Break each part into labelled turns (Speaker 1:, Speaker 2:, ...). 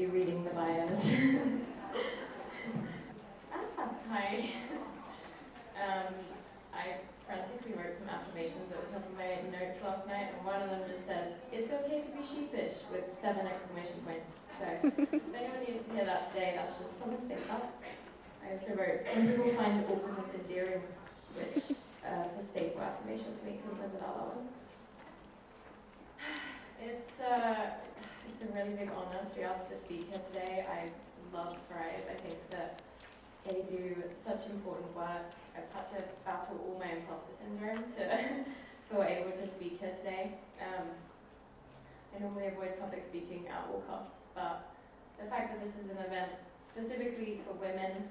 Speaker 1: be reading the bios. Hi. I frantically wrote some affirmations at the top of my notes last night, and one of them just says, "It's okay to be sheepish," with 7 exclamation points. So if anyone needed to hear that today, that's just something to think about. I also wrote, "Some people find awkwardness endearing," which is a staple affirmation for me. Couldn't live without that one. It's a really big honor to be asked to speak here today. I love Thrive. I think that they do such important work. I've had to battle all my imposter syndrome to feel able to speak here today. I normally avoid public speaking at all costs, but the fact that this is an event specifically for women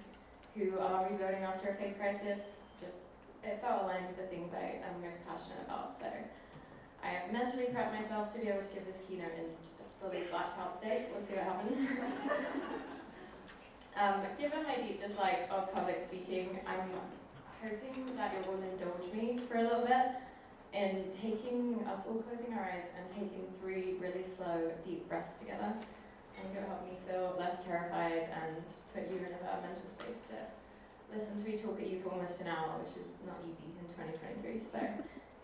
Speaker 1: who are rebuilding after a faith crisis, it felt aligned with the things I am most passionate about. So I have mentally prepped myself to be able to give this keynote in just a fully blacked out state. We'll see what happens. Given my deep dislike of public speaking, I'm hoping that you will indulge me for a little bit in taking us all closing our eyes and taking 3 really slow, deep breaths together. I think it'll help me feel less terrified and put you in a better mental space to listen to me talk at you for almost an hour, which is not easy in 2023. So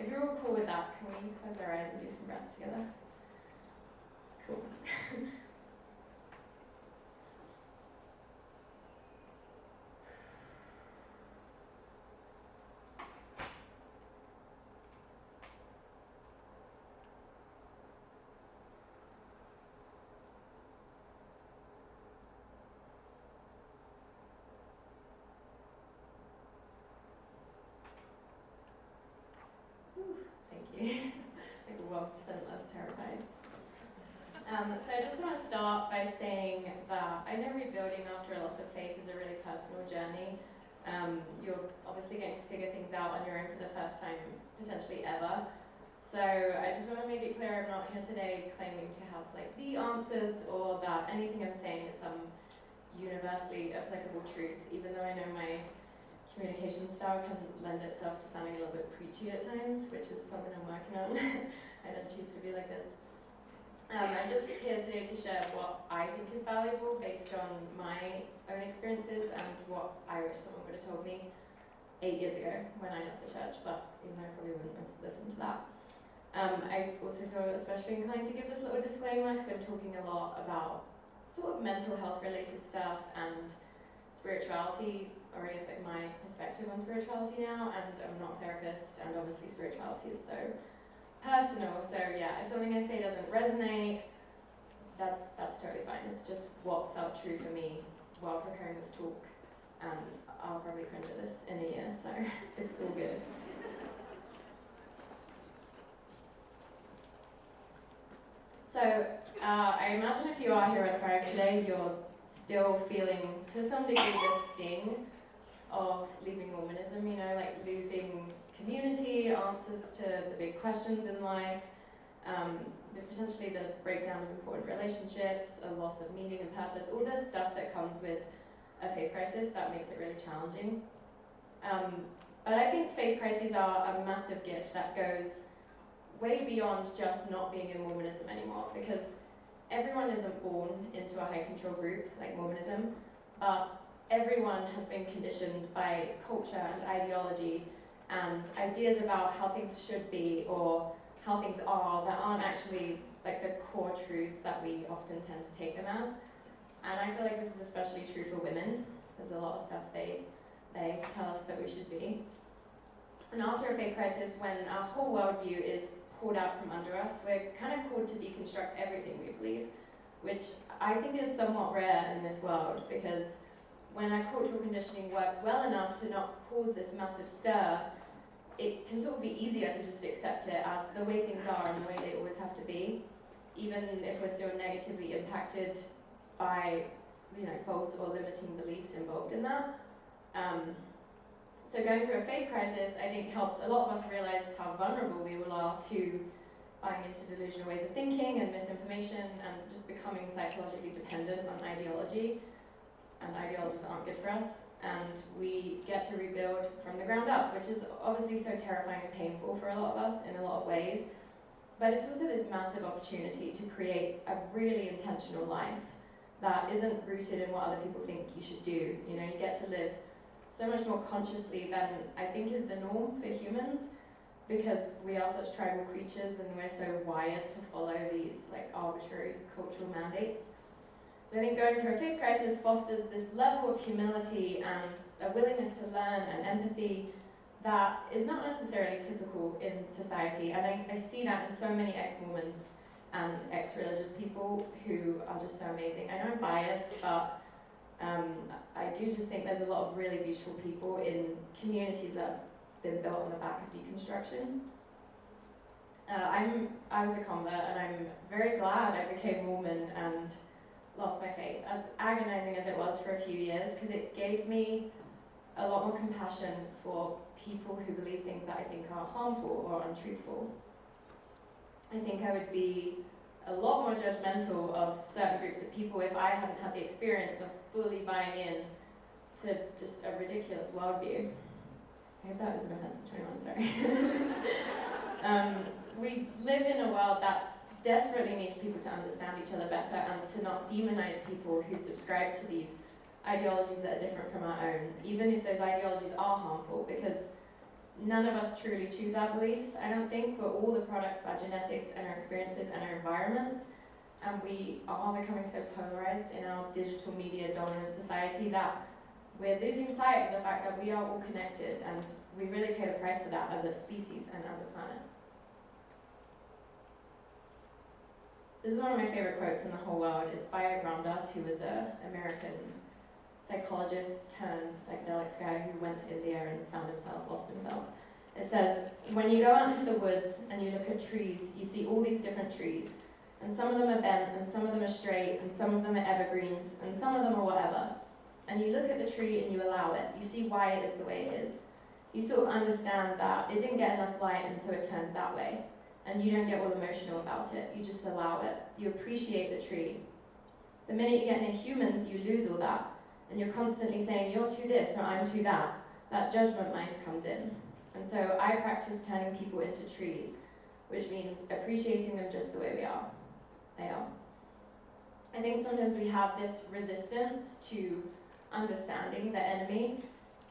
Speaker 1: if you're all cool with that, can we close our eyes and do some breaths together? Cool. Thank you. Like 1% less terrified. So I just want to start by saying that I know rebuilding after a loss of faith is a really personal journey. You're obviously getting to figure things out on your own for the first time, potentially ever. So I just want to make it clear I'm not here today claiming to have like the answers or that anything I'm saying is some universally applicable truth, even though I know my communication style can lend itself to sounding a little bit preachy at times, which is something I'm working on. I don't choose to be like this. I'm just here today to share what I think is valuable based on my own experiences and what I wish someone would have told me 8 years ago when I left the church, but even though I probably wouldn't have listened to that. I also feel especially inclined to give this little disclaimer because I'm talking a lot about sort of mental health related stuff and spirituality, or I guess like my perspective on spirituality now, and I'm not a therapist, and obviously spirituality is so personal, so yeah, if something I say doesn't resonate, that's totally fine. It's just what felt true for me while preparing this talk, and I'll probably cringe at this in a year, so it's all good. So I imagine if you are here at Thrive today, you're still feeling to some degree the sting of leaving Mormonism, you know, like losing community, answers to the big questions in life, potentially the breakdown of important relationships, a loss of meaning and purpose, all this stuff that comes with a faith crisis that makes it really challenging. But I think faith crises are a massive gift that goes way beyond just not being in Mormonism anymore, because everyone isn't born into a high control group like Mormonism, but everyone has been conditioned by culture and ideology and ideas about how things should be or how things are that aren't actually like the core truths that we often tend to take them as. And I feel like this is especially true for women. There's a lot of stuff they tell us that we should be. And after a faith crisis, when our whole worldview is pulled out from under us, we're kind of called to deconstruct everything we believe, which I think is somewhat rare in this world, because when our cultural conditioning works well enough to not cause this massive stir, it can sort of be easier to just accept it as the way things are and the way they always have to be, even if we're still negatively impacted by, you know, false or limiting beliefs involved in that. So going through a faith crisis, I think, helps a lot of us realize how vulnerable we all are to buying into delusional ways of thinking and misinformation and just becoming psychologically dependent on ideology. And ideologies aren't good for us. And we get to rebuild from the ground up, which is obviously so terrifying and painful for a lot of us in a lot of ways. But it's also this massive opportunity to create a really intentional life that isn't rooted in what other people think you should do. You know, you get to live so much more consciously than I think is the norm for humans, because we are such tribal creatures and we're so wired to follow these like arbitrary cultural mandates. So I think going through a faith crisis fosters this level of humility and a willingness to learn and empathy that is not necessarily typical in society. And I see that in so many ex-Mormons and ex-religious people who are just so amazing. I know I'm biased, but I do just think there's a lot of really beautiful people in communities that have been built on the back of deconstruction. I was a convert, and I'm very glad I became Mormon and lost my faith, as agonizing as it was for a few years, because it gave me a lot more compassion for people who believe things that I think are harmful or untruthful. I think I would be a lot more judgmental of certain groups of people if I hadn't had the experience of fully buying in to just a ridiculous worldview. I hope that wasn't offensive to anyone, sorry. We live in a world that desperately needs people to understand each other better and to not demonize people who subscribe to these ideologies that are different from our own, even if those ideologies are harmful, because none of us truly choose our beliefs, I don't think. We're all the products of our genetics and our experiences and our environments, and we are becoming so polarized in our digital media dominant society that we're losing sight of the fact that we are all connected, and we really pay the price for that as a species and as a planet. This is one of my favorite quotes in the whole world. It's by Ram Dass, who was an American psychologist turned psychedelics guy who went to India and found himself, lost himself. It says, when you go out into the woods and you look at trees, you see all these different trees. And some of them are bent, and some of them are straight, and some of them are evergreens, and some of them are whatever. And you look at the tree and you allow it. You see why it is the way it is. You sort of understand that it didn't get enough light and so it turned that way. And you don't get all emotional about it. You just allow it. You appreciate the tree. The minute you get near humans, you lose all that. And you're constantly saying, you're too this or I'm too that. That judgment mind comes in. And so I practice turning people into trees, which means appreciating them just the way they are. I think sometimes we have this resistance to understanding the enemy.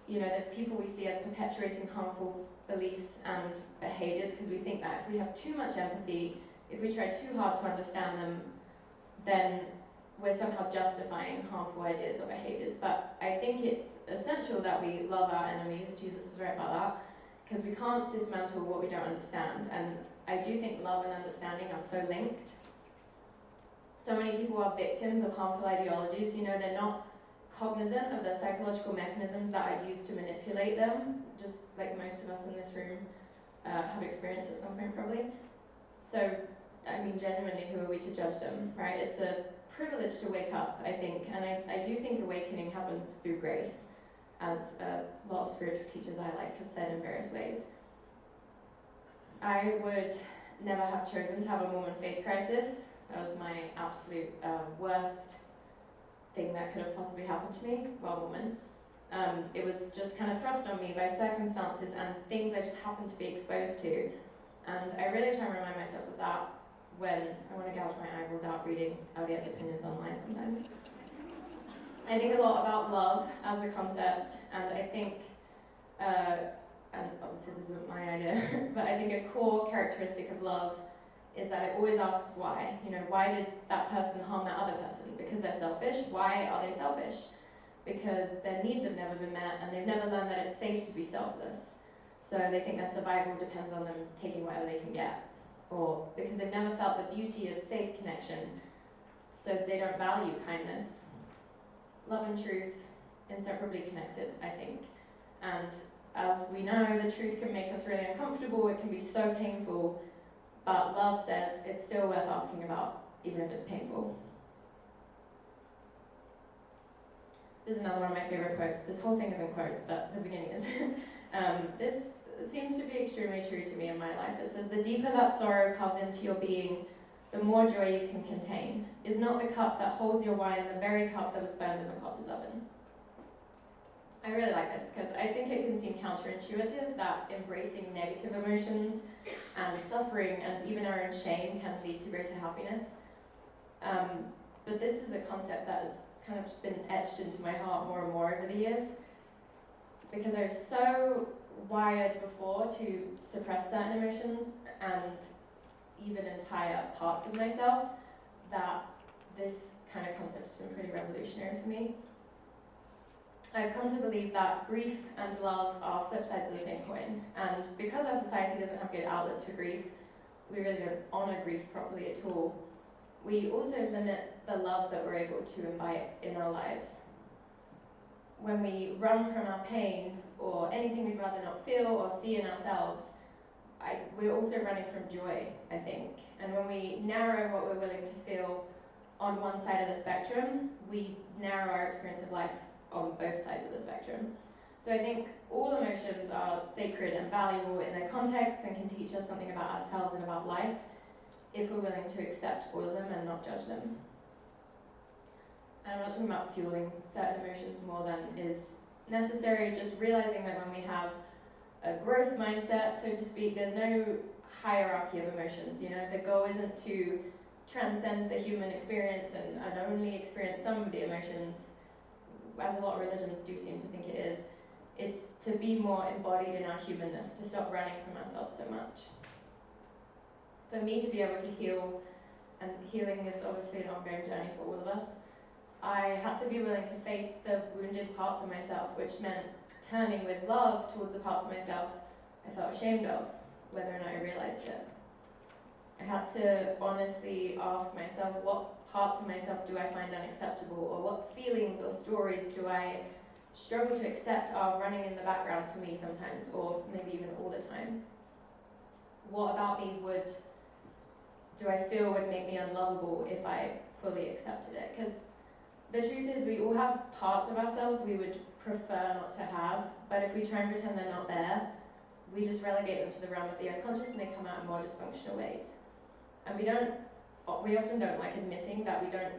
Speaker 1: You know, there's people we see as perpetuating harmful beliefs and behaviors because we think that if we have too much empathy, if we try too hard to understand them, then we're somehow justifying harmful ideas or behaviors. But I think it's essential that we love our enemies. Jesus is right about that, because we can't dismantle what we don't understand. And I do think love and understanding are so linked. So many people are victims of harmful ideologies. You know, they're not cognizant of the psychological mechanisms that are used to manipulate them, just like most of us in this room have experienced at some point probably. So, I mean, genuinely, who are we to judge them, right? It's a privilege to wake up, I think, and I do think awakening happens through grace, as a lot of spiritual teachers I like have said in various ways. I would never have chosen to have a Mormon faith crisis. That was my absolute worst thing that could have possibly happened to me while Mormon. It was just kind of thrust on me by circumstances and things I just happened to be exposed to. And I really try and remind myself of that when I want to gouge my eyeballs out reading LDS opinions online sometimes. I think a lot about love as a concept, and I think, and obviously this isn't my idea, but I think a core characteristic of love is that it always asks why. You know, why did that person harm that other person? Because they're selfish. Why are they selfish? Because their needs have never been met, and they've never learned that it's safe to be selfless. So they think their survival depends on them taking whatever they can get. Or because they've never felt the beauty of safe connection, so they don't value kindness. Love and truth, inseparably connected, I think. And as we know, the truth can make us really uncomfortable, it can be so painful, but love says it's still worth asking about, even if it's painful. This is another one of my favorite quotes. This whole thing isn't quotes, but the beginning is. This seems to be extremely true to me in my life. It says, the deeper that sorrow comes into your being, the more joy you can contain. Is not the cup that holds your wine the very cup that was burned in the potter's oven? I really like this because I think it can seem counterintuitive that embracing negative emotions and suffering and even our own shame can lead to greater happiness. But this is a concept that has kind of just been etched into my heart more and more over the years, because I was so wired before to suppress certain emotions and even entire parts of myself, that this kind of concept has been pretty revolutionary for me. I've come to believe that grief and love are flip sides of the same coin, and because our society doesn't have good outlets for grief, we really don't honour grief properly at all. We also limit the love that we're able to invite in our lives. When we run from our pain or anything we'd rather not feel or see in ourselves, we're also running from joy, I think. And when we narrow what we're willing to feel on one side of the spectrum, we narrow our experience of life on both sides of the spectrum. So I think all emotions are sacred and valuable in their context and can teach us something about ourselves and about life if we're willing to accept all of them and not judge them. And I'm not talking about fueling certain emotions more than is necessary, just realizing that when we have a growth mindset, so to speak, there's no hierarchy of emotions. You know, the goal isn't to transcend the human experience and only experience some of the emotions, as a lot of religions do seem to think it is. It's to be more embodied in our humanness, to stop running from ourselves so much. For me to be able to heal, and healing is obviously an ongoing journey for all of us, I had to be willing to face the wounded parts of myself, which meant turning with love towards the parts of myself I felt ashamed of, whether or not I realized it. I had to honestly ask myself, what parts of myself do I find unacceptable, or what feelings or stories do I struggle to accept are running in the background for me sometimes, or maybe even all the time. What about me do I feel would make me unlovable if I fully accepted it? Because the truth is, we all have parts of ourselves we would prefer not to have, but if we try and pretend they're not there, we just relegate them to the realm of the unconscious and they come out in more dysfunctional ways. And we often don't like admitting that we don't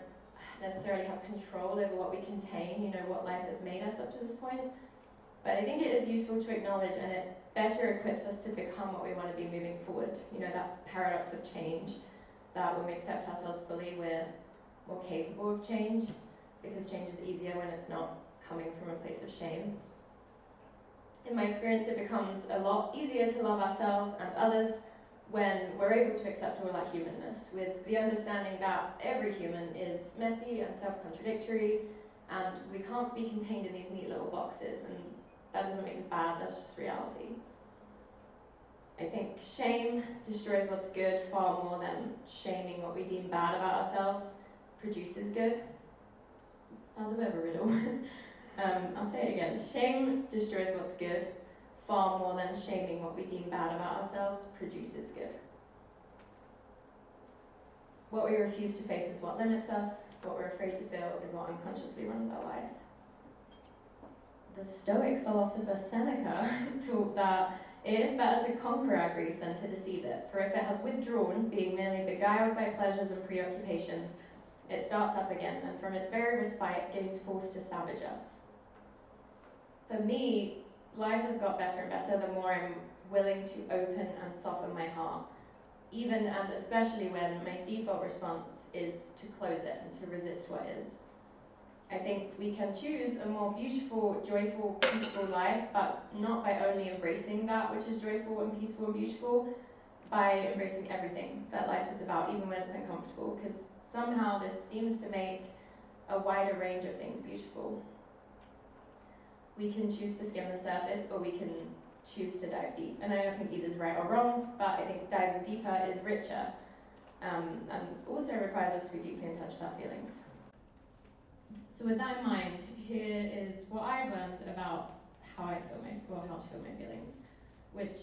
Speaker 1: necessarily have control over what we contain, you know, what life has made us up to this point. But I think it is useful to acknowledge, and it better equips us to become what we want to be moving forward. You know, that paradox of change, that when we accept ourselves fully, we're more capable of change, because change is easier when it's not coming from a place of shame. In my experience, it becomes a lot easier to love ourselves and others when we're able to accept all our humanness, with the understanding that every human is messy and self-contradictory, and we can't be contained in these neat little boxes, and that doesn't make us bad, that's just reality. I think shame destroys what's good far more than shaming what we deem bad about ourselves produces good. That was a bit of a riddle. I'll say it again. Shame destroys what's good far more than shaming what we deem bad about ourselves produces good. What we refuse to face is what limits us. What we're afraid to feel is what unconsciously runs our life. The Stoic philosopher Seneca taught that it is better to conquer our grief than to deceive it, for if it has withdrawn, being merely beguiled by pleasures and preoccupations, it starts up again, and from its very respite gains force to savage us. For me, life has got better and better the more I'm willing to open and soften my heart, even and especially when my default response is to close it and to resist what is. I think we can choose a more beautiful, joyful, peaceful life, but not by only embracing that which is joyful and peaceful and beautiful, by embracing everything that life is about, even when it's uncomfortable, because somehow this seems to make a wider range of things beautiful. We can choose to skim the surface, or we can choose to dive deep. And I don't think either's right or wrong, but I think diving deeper is richer, and also requires us to be deeply in touch with our feelings. So with that in mind, here is what I've learned about how to feel my feelings, which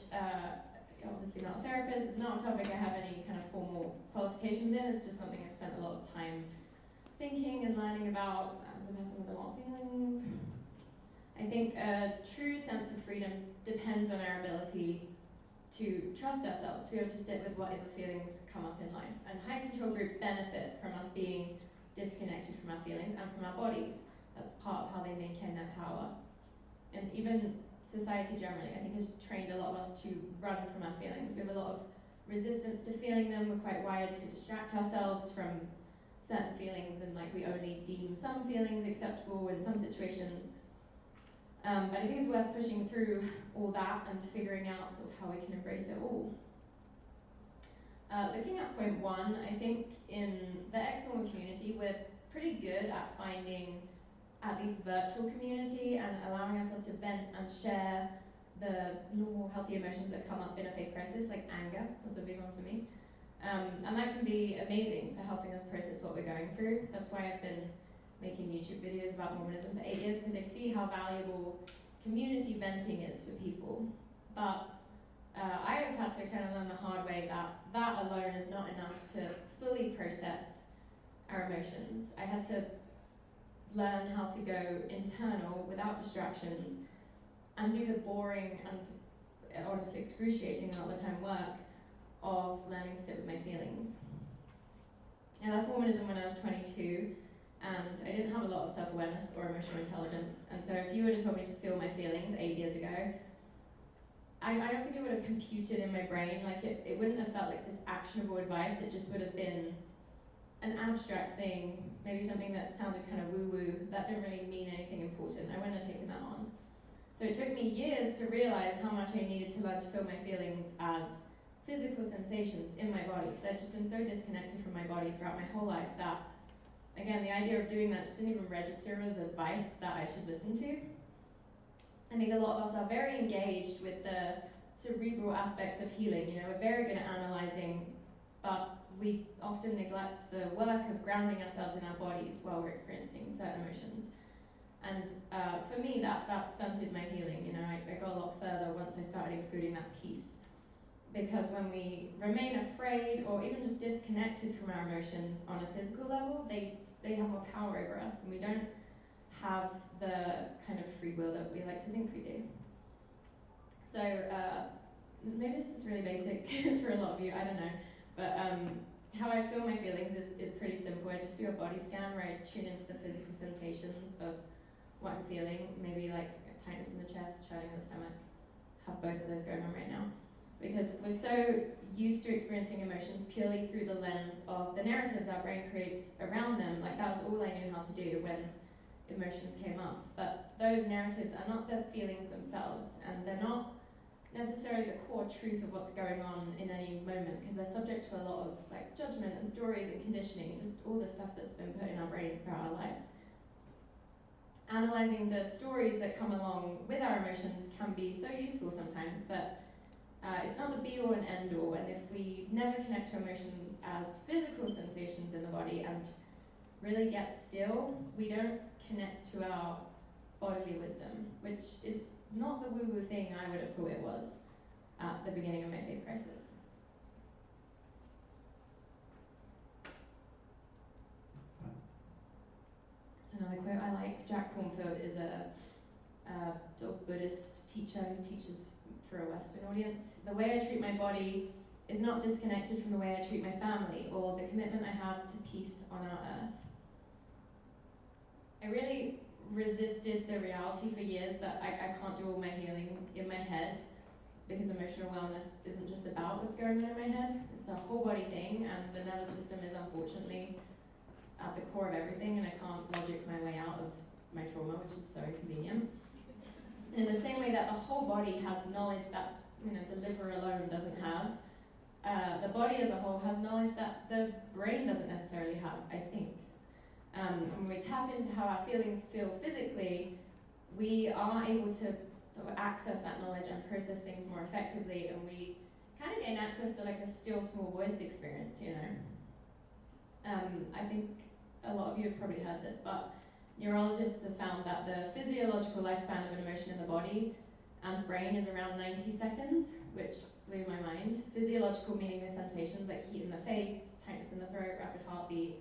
Speaker 1: obviously not a therapist, it's not a topic I have any kind of formal qualifications in, it's just something I've spent a lot of time thinking and learning about as a person with a lot of feelings. I think a true sense of freedom depends on our ability to trust ourselves, to be able to sit with whatever feelings come up in life. And high control groups benefit from us being disconnected from our feelings and from our bodies. That's part of how they maintain their power. And even society generally, I think, has trained a lot of us to run from our feelings. We have a lot of resistance to feeling them. We're quite wired to distract ourselves from certain feelings, and like we only deem some feelings acceptable in some situations. But I think it's worth pushing through all that and figuring out sort of how we can embrace it all. Looking at point one, I think in the ex-normal community, we're pretty good at finding at least virtual community and allowing ourselves to vent and share the normal healthy emotions that come up in a faith crisis, like anger was a big one for me. And that can be amazing for helping us process what we're going through. That's why I've been making YouTube videos about Mormonism for 8 years, because I see how valuable community venting is for people. But I have had to kind of learn the hard way that that alone is not enough to fully process our emotions. I had to learn how to go internal without distractions and do the boring and honestly excruciating a lot of the time work of learning to sit with my feelings. I left Mormonism when I was 22, and I didn't have a lot of self-awareness or emotional intelligence, and so if you would have told me to feel my feelings 8 years ago, I don't think it would have computed in my brain. Like it wouldn't have felt like this actionable advice. It just would have been an abstract thing, maybe something that sounded kind of woo-woo, that didn't really mean anything important. I wouldn't have taken that on. So it took me years to realize how much I needed to learn to feel my feelings as physical sensations in my body, because I'd just been so disconnected from my body throughout my whole life that, again, the idea of doing that just didn't even register as advice that I should listen to. I think a lot of us are very engaged with the cerebral aspects of healing. You know, we're very good at analyzing, but we often neglect the work of grounding ourselves in our bodies while we're experiencing certain emotions. And for me, that stunted my healing. You know, I got a lot further once I started including that piece. Because when we remain afraid or even just disconnected from our emotions on a physical level, they have more power over us, and we don't have the kind of free will that we like to think we do. So maybe this is really basic for a lot of you, I don't know. But how I feel my feelings is pretty simple. I just do a body scan where I tune into the physical sensations of what I'm feeling, maybe like tightness in the chest, churning in the stomach. Have both of those going on right now. Because we're so used to experiencing emotions purely through the lens of the narratives our brain creates around them. Like that was all I knew how to do when emotions came up. But those narratives are not the feelings themselves, and they're not necessarily the core truth of what's going on in any moment, because they're subject to a lot of like judgment and stories and conditioning and just all the stuff that's been put in our brains throughout our lives. Analyzing the stories that come along with our emotions can be so useful sometimes, but it's not the be-all and end-all, and if we never connect to emotions as physical sensations in the body and really get still, we don't connect to our bodily wisdom, which is not the woo-woo thing I would have thought it was at the beginning of my faith crisis. So another quote I like, Jack Cornfield is a sort of Buddhist teacher who teaches for a Western audience. The way I treat my body is not disconnected from the way I treat my family or the commitment I have to peace on our earth. I really resisted the reality for years that I can't do all my healing in my head, because emotional wellness isn't just about what's going on in my head, it's a whole body thing, and the nervous system is unfortunately at the core of everything, and I can't logic my way out of my trauma, which is so convenient. In the same way that the whole body has knowledge that the liver alone doesn't have, the body as a whole has knowledge that the brain doesn't necessarily have, I think. When we tap into how our feelings feel physically, we are able to sort of access that knowledge and process things more effectively, and we kind of gain access to like a still small voice experience, I think a lot of you have probably heard this, but neurologists have found that the physiological lifespan of an emotion in the body and brain is around 90 seconds, which blew my mind. Physiological meaning the sensations like heat in the face, tightness in the throat, rapid heartbeat.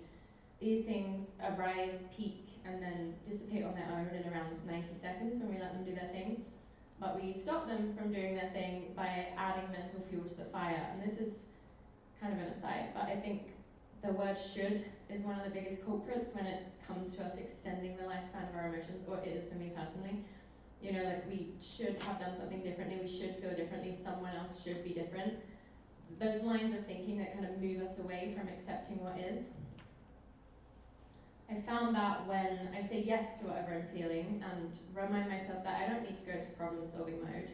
Speaker 1: These things arise, peak, and then dissipate on their own in around 90 seconds when we let them do their thing. But we stop them from doing their thing by adding mental fuel to the fire. And this is kind of an aside, but I think the word should is one of the biggest culprits when it comes to us extending the lifespan of our emotions, or it is for me personally. Like we should have done something differently, we should feel differently, someone else should be different. Those lines of thinking that kind of move us away from accepting what is. I found that when I say yes to whatever I'm feeling and remind myself that I don't need to go into problem-solving mode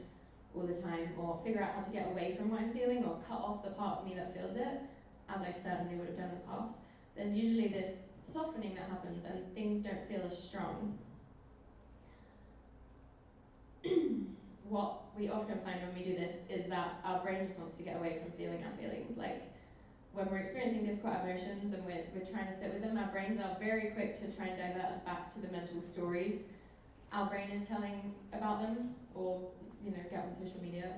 Speaker 1: all the time, or figure out how to get away from what I'm feeling, or cut off the part of me that feels it, as I certainly would have done in the past, there's usually this softening that happens and things don't feel as strong. What we often find when we do this is that our brain just wants to get away from feeling our feelings. Like when we're experiencing difficult emotions and we're trying to sit with them, our brains are very quick to try and divert us back to the mental stories our brain is telling about them, or get on social media.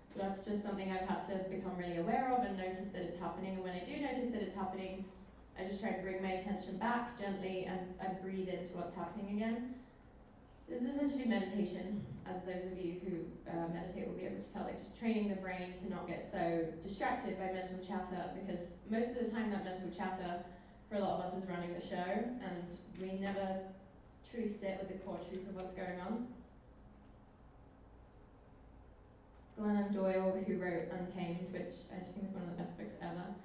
Speaker 1: So that's just something I've had to become really aware of and notice that it's happening. And when I do notice that it's happening, I just try to bring my attention back gently and breathe into what's happening again. This is essentially meditation, as those of you who meditate will be able to tell, like just training the brain to not get so distracted by mental chatter, because most of the time that mental chatter for a lot of us is running the show, and we never truly sit with the core truth of what's going on. Glennon Doyle, who wrote Untamed, which I just think is one of the best books ever,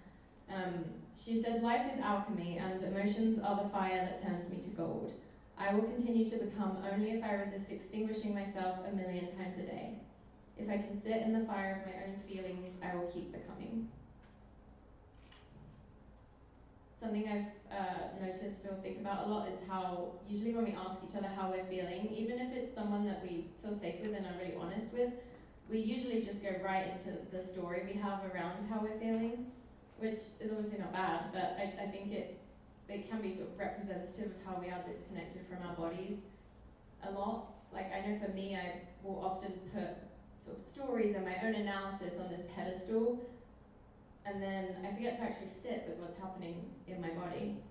Speaker 1: she said, "Life is alchemy, and emotions are the fire that turns me to gold. I will continue to become only if I resist extinguishing myself 1,000,000 times a day. If I can sit in the fire of my own feelings, I will keep becoming." Something I've noticed or think about a lot is how usually when we ask each other how we're feeling, even if it's someone that we feel safe with and are really honest with, we usually just go right into the story we have around how we're feeling, which is obviously not bad, but I think it can be sort of representative of how we are disconnected from our bodies a lot. Like I know for me, I will often put sort of stories and my own analysis on this pedestal, and then I forget to actually sit with what's happening in my body.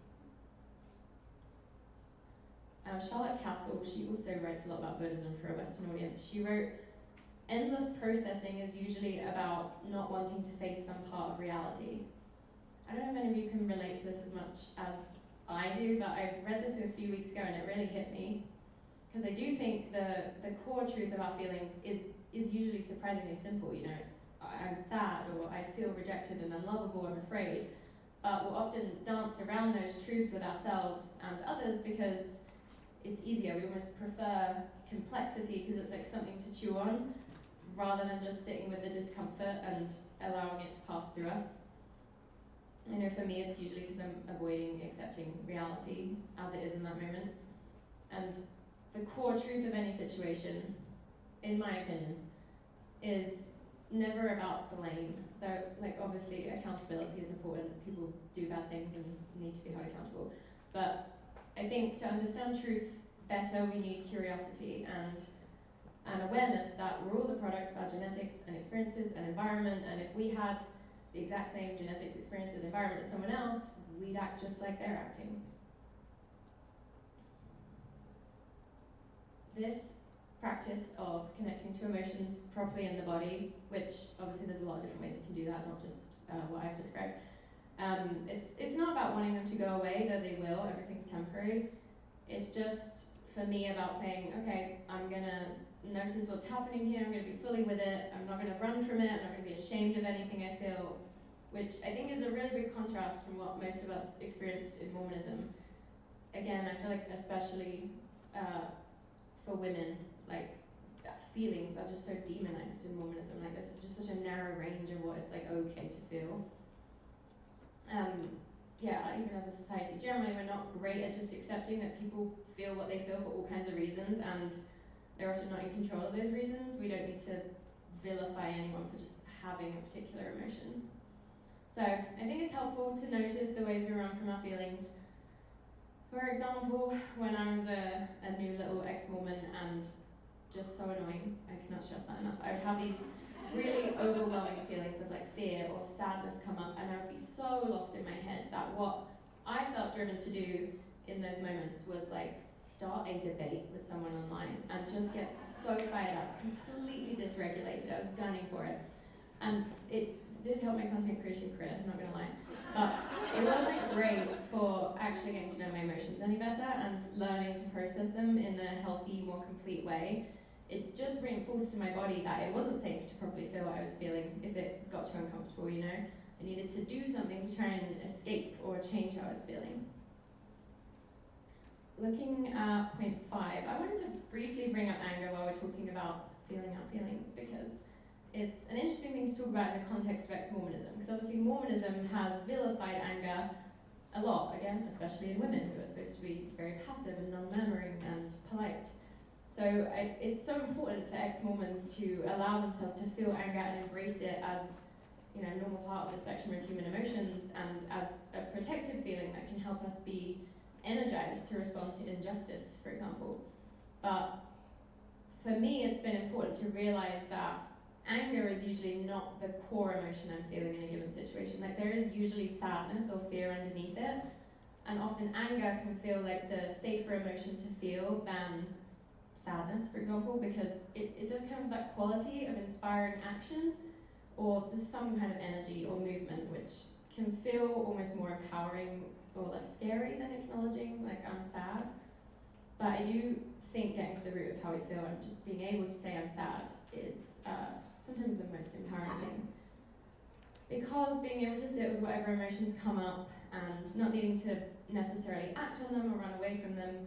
Speaker 1: Charlotte Castle, she also writes a lot about Buddhism for a Western audience. She wrote, "Endless processing is usually about not wanting to face some part of reality." I don't know if any of you can relate to this as much as I do, but I read this a few weeks ago and it really hit me. Because I do think the core truth of our feelings is usually surprisingly simple. It's I'm sad, or I feel rejected and unlovable, I'm afraid. But we'll often dance around those truths with ourselves and others because it's easier. We almost prefer complexity because it's like something to chew on, rather than just sitting with the discomfort and allowing it to pass through us. I know for me it's usually because I'm avoiding accepting reality as it is in that moment. And the core truth of any situation, in my opinion, is never about blame. Though, obviously accountability is important. People do bad things and need to be held accountable. But I think to understand truth better, we need curiosity and an awareness that we're all the products of our genetics and experiences and environment, and if we had the exact same genetics, experiences, environment as someone else, we'd act just like they're acting. This practice of connecting to emotions properly in the body, which obviously there's a lot of different ways you can do that, not just what I've described. It's not about wanting them to go away, though they will, everything's temporary. It's just, for me, about saying, okay, I'm gonna notice what's happening here, I'm gonna be fully with it, I'm not gonna run from it, I'm not gonna be ashamed of anything I feel, which I think is a really big contrast from what most of us experienced in Mormonism. Again, I feel like especially for women, feelings are just so demonized in Mormonism. There's just such a narrow range of what it's okay to feel. Even as a society, generally we're not great at just accepting that people feel what they feel for all kinds of reasons, and they're often not in control of those reasons. We don't need to vilify anyone for just having a particular emotion. So I think it's helpful to notice the ways we run from our feelings. For example, when I was a new little ex-Mormon and just so annoying, I cannot stress that enough, I would have these really overwhelming feelings of fear or sadness come up, and I would be so lost in my head that what I felt driven to do in those moments was start a debate with someone online and just get so fired up, completely dysregulated. I was gunning for it. And it did help my content creation career, I'm not gonna lie. But it wasn't great for actually getting to know my emotions any better and learning to process them in a healthy, more complete way. It just reinforced to my body that it wasn't safe to properly feel what I was feeling if it got too uncomfortable, I needed to do something to try and escape or change how I was feeling. looking at point 5, I wanted to briefly bring up anger while we're talking about feeling our feelings, because it's an interesting thing to talk about in the context of ex-Mormonism, because obviously Mormonism has vilified anger a lot, again, especially in women who are supposed to be very passive and non-murmuring and polite. So it's so important for ex-Mormons to allow themselves to feel anger and embrace it as, you know, a normal part of the spectrum of human emotions, and as a protective feeling that can help us be energized to respond to injustice, for example. But for me, it's been important to realize that anger is usually not the core emotion I'm feeling in a given situation. Like, there is usually sadness or fear underneath it, and often anger can feel like the safer emotion to feel than sadness, for example, because it does kind of that quality of inspiring action, or just some kind of energy or movement, which can feel almost more empowering or less scary than acknowledging, like, I'm sad. But I do think getting to the root of how we feel and just being able to say I'm sad is sometimes the most empowering thing. Because being able to sit with whatever emotions come up and not needing to necessarily act on them or run away from them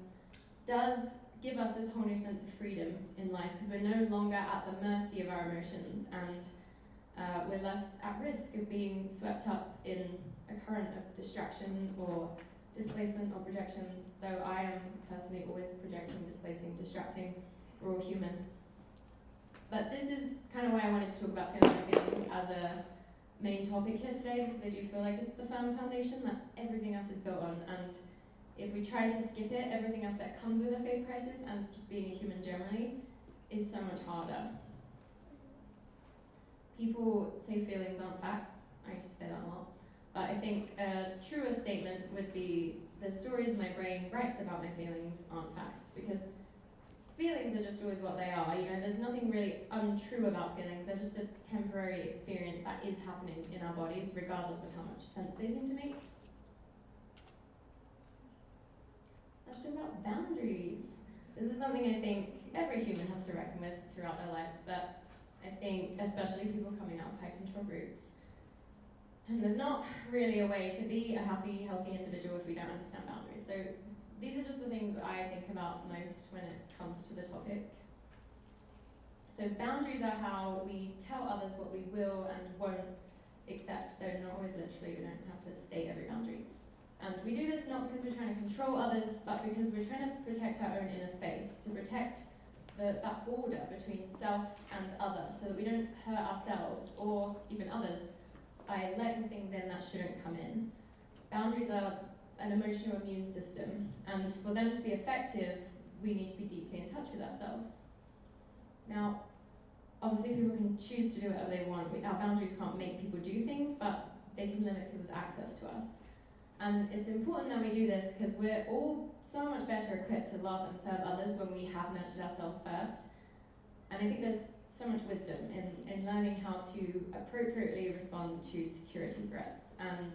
Speaker 1: does give us this whole new sense of freedom in life, because we're no longer at the mercy of our emotions, and we're less at risk of being swept up in a current of distraction or displacement or projection, though I am personally always projecting, displacing, distracting. We're all human. But this is kind of why I wanted to talk about feeling my feelings as a main topic here today, because I do feel like it's the firm foundation that everything else is built on. And if we try to skip it, everything else that comes with a faith crisis and just being a human generally is so much harder. People say feelings aren't facts. I used to say that a lot. But I think a truer statement would be the stories my brain writes about my feelings aren't facts, because feelings are just always what they are. You know, there's nothing really untrue about feelings. They're just a temporary experience that is happening in our bodies, regardless of how much sense they seem to make. Let's talk about boundaries. This is something I think every human has to reckon with throughout their lives, but I think especially people coming out of high control groups. And there's not really a way to be a happy, healthy individual if we don't understand boundaries. So these are just the things I think about most when it comes to the topic. So boundaries are how we tell others what we will and won't accept, though not always literally. We don't have to state every boundary. And we do this not because we're trying to control others, but because we're trying to protect our own inner space, to protect that border between self and other, so that we don't hurt ourselves or even others by letting things in that shouldn't come in. Boundaries are an emotional immune system, and for them to be effective, we need to be deeply in touch with ourselves. Now, obviously people can choose to do whatever they want. Our boundaries can't make people do things, but they can limit people's access to us. And it's important that we do this because we're all so much better equipped to love and serve others when we have nurtured ourselves first. And I think there's so much wisdom in learning how to appropriately respond to security threats and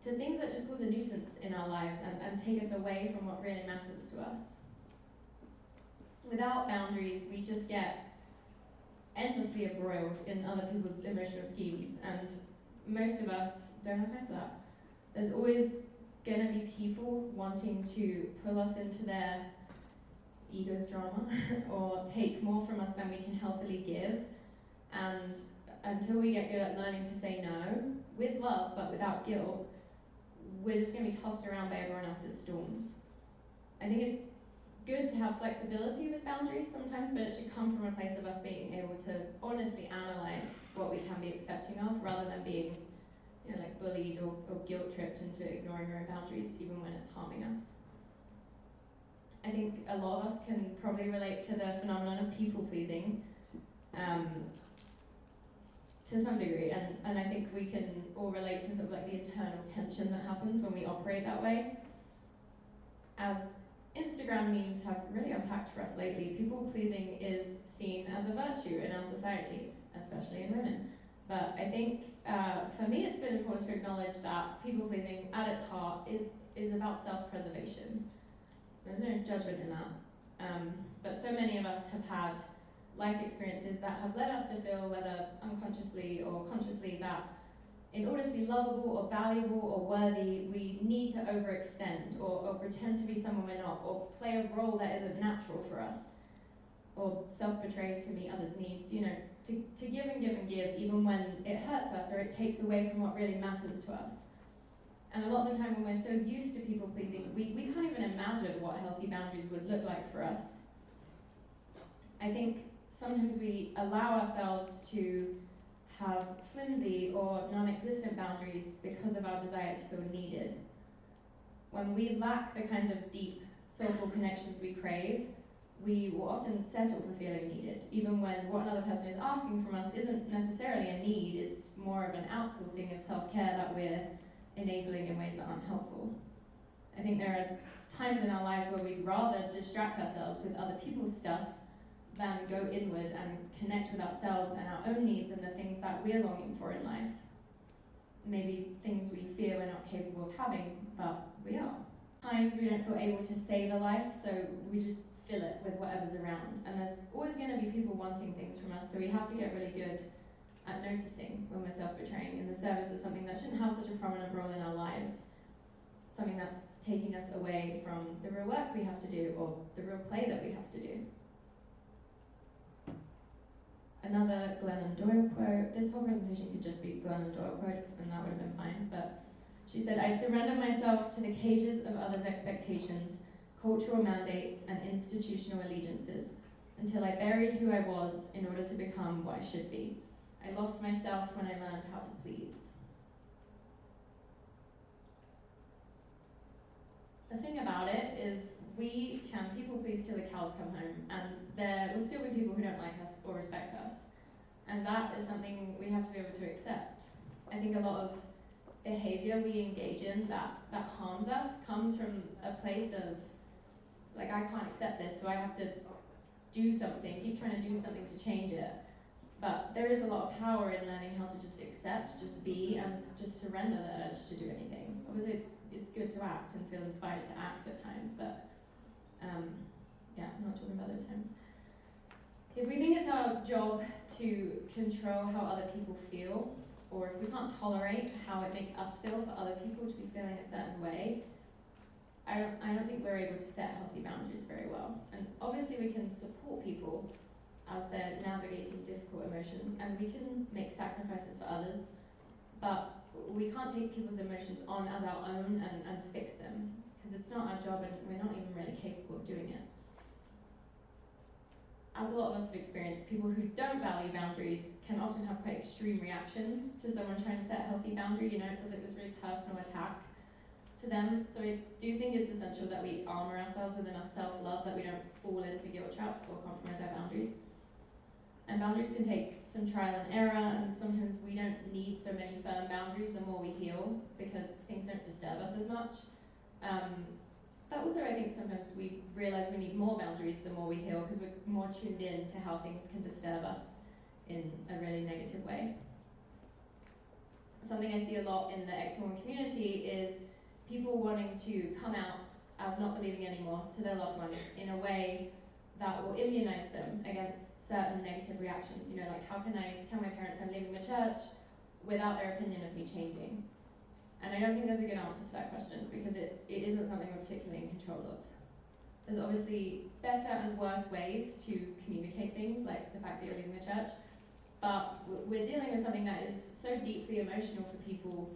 Speaker 1: to things that just cause a nuisance in our lives and take us away from what really matters to us. Without boundaries, we just get endlessly embroiled in other people's emotional schemes, and most of us don't have time for that. There's always gonna be people wanting to pull us into their ego's drama or take more from us than we can healthily give, and until we get good at learning to say no with love but without guilt, we're just going to be tossed around by everyone else's storms. I think it's good to have flexibility with boundaries sometimes, but it should come from a place of us being able to honestly analyze what we can be accepting of, rather than being, you know, like bullied or guilt tripped into ignoring our own boundaries even when it's harming us. I think a lot of us can probably relate to the phenomenon of people pleasing to some degree, and I think we can all relate to sort of like the internal tension that happens when we operate that way. As Instagram memes have really unpacked for us lately, people pleasing is seen as a virtue in our society, especially in women. But I think for me it's been important to acknowledge that people pleasing at its heart is about self-preservation. There's no judgment in that. But so many of us have had life experiences that have led us to feel, whether unconsciously or consciously, that
Speaker 2: in order to be lovable or valuable or worthy, we need to overextend or pretend to be someone we're not, or play a role that isn't natural for us, or self-betray to meet others' needs, to give and give and give, even when it hurts us or it takes away from what really matters to us. And a lot of the time when we're so used to people pleasing, we can't even imagine what healthy boundaries would look like for us. I think sometimes we allow ourselves to have flimsy or non-existent boundaries because of our desire to feel needed. When we lack the kinds of deep, soulful connections we crave, we will often settle for feeling needed, even when what another person is asking from us isn't necessarily a need, it's more of an outsourcing of self-care that we're enabling in ways that aren't helpful. I think there are times in our lives where we'd rather distract ourselves with other people's stuff than go inward and connect with ourselves and our own needs and the things that we're longing for in life. Maybe things we fear we're not capable of having, but we are. Times we don't feel able to save a life, so we just fill it with whatever's around. And there's always going to be people wanting things from us, so we have to get really good at noticing when we're self-betraying in the service of something that shouldn't have such a prominent role in our lives, something that's taking us away from the real work we have to do or the real play that we have to do. Another Glennon Doyle quote. This whole presentation could just be Glennon Doyle quotes, and that would have been fine. But she said, "I surrendered myself to the cages of others' expectations, cultural mandates, and institutional allegiances, until I buried who I was in order to become what I should be. I lost myself when I learned how to please." The thing about it is we can people please till the cows come home, and there will still be people who don't like us or respect us. And that is something we have to be able to accept. I think a lot of behavior we engage in that harms us comes from a place of, like, I can't accept this, so I have to do something, keep trying to do something to change it. But there is a lot of power in learning how to just accept, just be, and just surrender the urge to do anything. Obviously, it's good to act and feel inspired to act at times, but I'm not talking about those times. If we think it's our job to control how other people feel, or if we can't tolerate how it makes us feel for other people to be feeling a certain way, I don't think we're able to set healthy boundaries very well. And obviously we can support people as they're navigating difficult emotions, and we can make sacrifices for others, but we can't take people's emotions on as our own and fix them, because it's not our job and we're not even really capable of doing it. As a lot of us have experienced, people who don't value boundaries can often have quite extreme reactions to someone trying to set a healthy boundary. It feels like this really personal attack to them. So I do think it's essential that we armor ourselves with enough self-love that we don't fall into guilt traps or compromise our boundaries. And boundaries can take some trial and error, and sometimes we don't need so many firm boundaries the more we heal, because things don't disturb us as much. But also I think sometimes we realize we need more boundaries the more we heal, because we're more tuned in to how things can disturb us in a really negative way. Something I see a lot in the ex-woman community is people wanting to come out as not believing anymore to their loved ones in a way that will immunize them against certain negative reactions. Like, how can I tell my parents I'm leaving the church without their opinion of me changing? And I don't think there's a good answer to that question, because it isn't something we're particularly in control of. There's obviously better and worse ways to communicate things, like the fact that you're leaving the church, but we're dealing with something that is so deeply emotional for people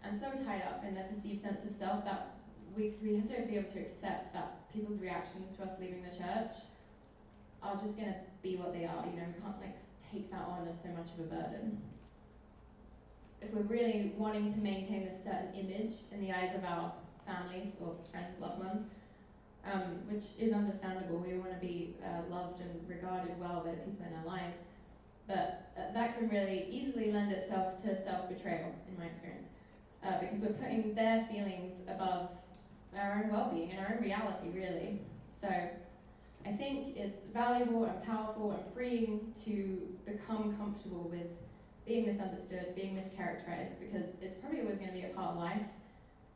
Speaker 2: and so tied up in their perceived sense of self that we have to be able to accept that people's reactions to us leaving the church are just going to be what they are. We can't take that on as so much of a burden. If we're really wanting to maintain this certain image in the eyes of our families or friends, loved ones, which is understandable, we want to be loved and regarded well by the people in our lives, but that can really easily lend itself to self-betrayal, in my experience, because we're putting their feelings above our own well-being and our own reality, really. So I think it's valuable and powerful and freeing to become comfortable with being misunderstood, being mischaracterized, because it's probably always going to be a part of life,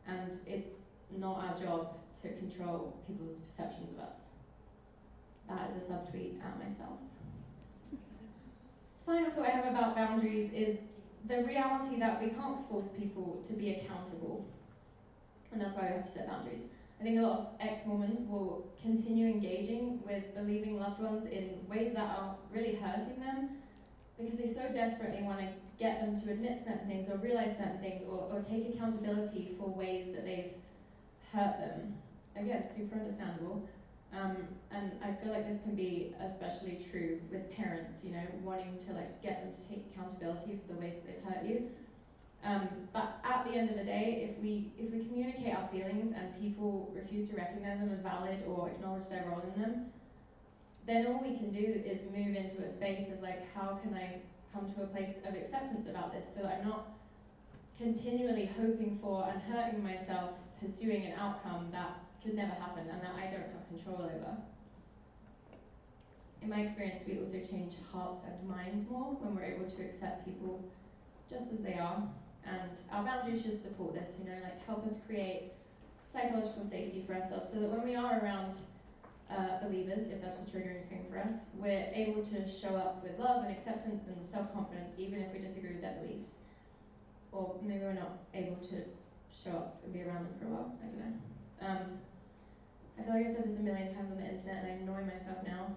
Speaker 2: and it's not our job to control people's perceptions of us. That is a subtweet at myself. Final thought I have about boundaries is the reality that we can't force people to be accountable, and that's why we have to set boundaries. I think a lot of ex-Mormons will continue engaging with believing loved ones in ways that are really hurting them because they so desperately want to get them to admit certain things or realize certain things or take accountability for ways that they've hurt them. Again, super understandable. And I feel like this can be especially true with parents, wanting to get them to take accountability for the ways that they've hurt you. But at the end of the day, if we communicate our feelings and people refuse to recognize them as valid or acknowledge their role in them, then all we can do is move into a space of how can I come to a place of acceptance about this so that I'm not continually hoping for and hurting myself pursuing an outcome that could never happen and that I don't have control over. In my experience, we also change hearts and minds more when we're able to accept people just as they are. And our boundaries should support this, help us create psychological safety for ourselves so that when we are around believers, if that's a triggering thing for us, we're able to show up with love and acceptance and self-confidence even if we disagree with their beliefs. Or maybe we're not able to show up and be around them for a while, I don't know. I feel like I've said this a million times on the internet and I annoy myself now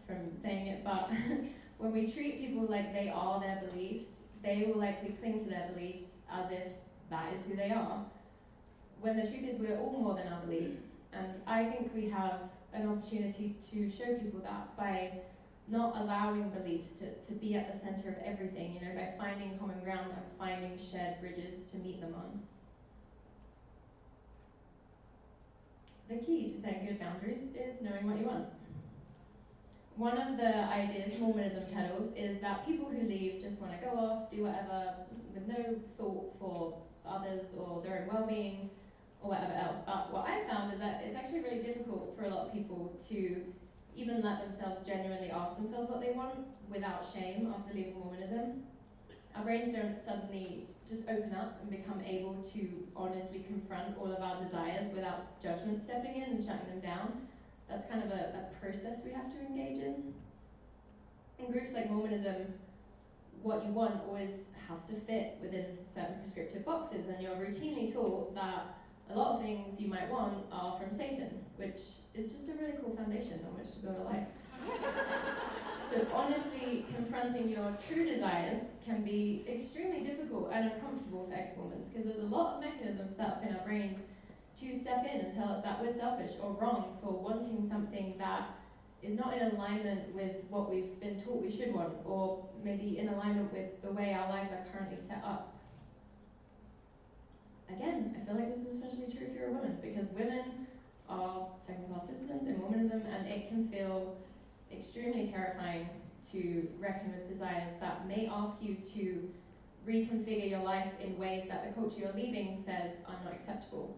Speaker 2: from saying it, but when we treat people like they are their beliefs, they will likely cling to their beliefs as if that is who they are. When the truth is we're all more than our beliefs, and I think we have an opportunity to show people that by not allowing beliefs to be at the center of everything, by finding common ground and finding shared bridges to meet them on. The key to setting good boundaries is knowing what you want. One of the ideas Mormonism peddles is that people who leave just want to go off, do whatever, with no thought for others or their own well-being or whatever else. But what I found is that it's actually really difficult for a lot of people to even let themselves genuinely ask themselves what they want without shame after leaving Mormonism. Our brains don't suddenly just open up and become able to honestly confront all of our desires without judgment stepping in and shutting them down. That's kind of a process we have to engage in. In groups like Mormonism, what you want always has to fit within certain prescriptive boxes, and you're routinely taught that a lot of things you might want are from Satan, which is just a really cool foundation on which to build a life. So honestly, confronting your true desires can be extremely difficult and uncomfortable for ex-Mormons because there's a lot of mechanisms set up in our brains to step in and tell us that we're selfish or wrong for wanting something that is not in alignment with what we've been taught we should want, or maybe in alignment with the way our lives are currently set up. Again, I feel like this is especially true if you're a woman, because women are second-class citizens in Mormonism, and it can feel extremely terrifying to reckon with desires that may ask you to reconfigure your life in ways that the culture you're leaving says are not acceptable.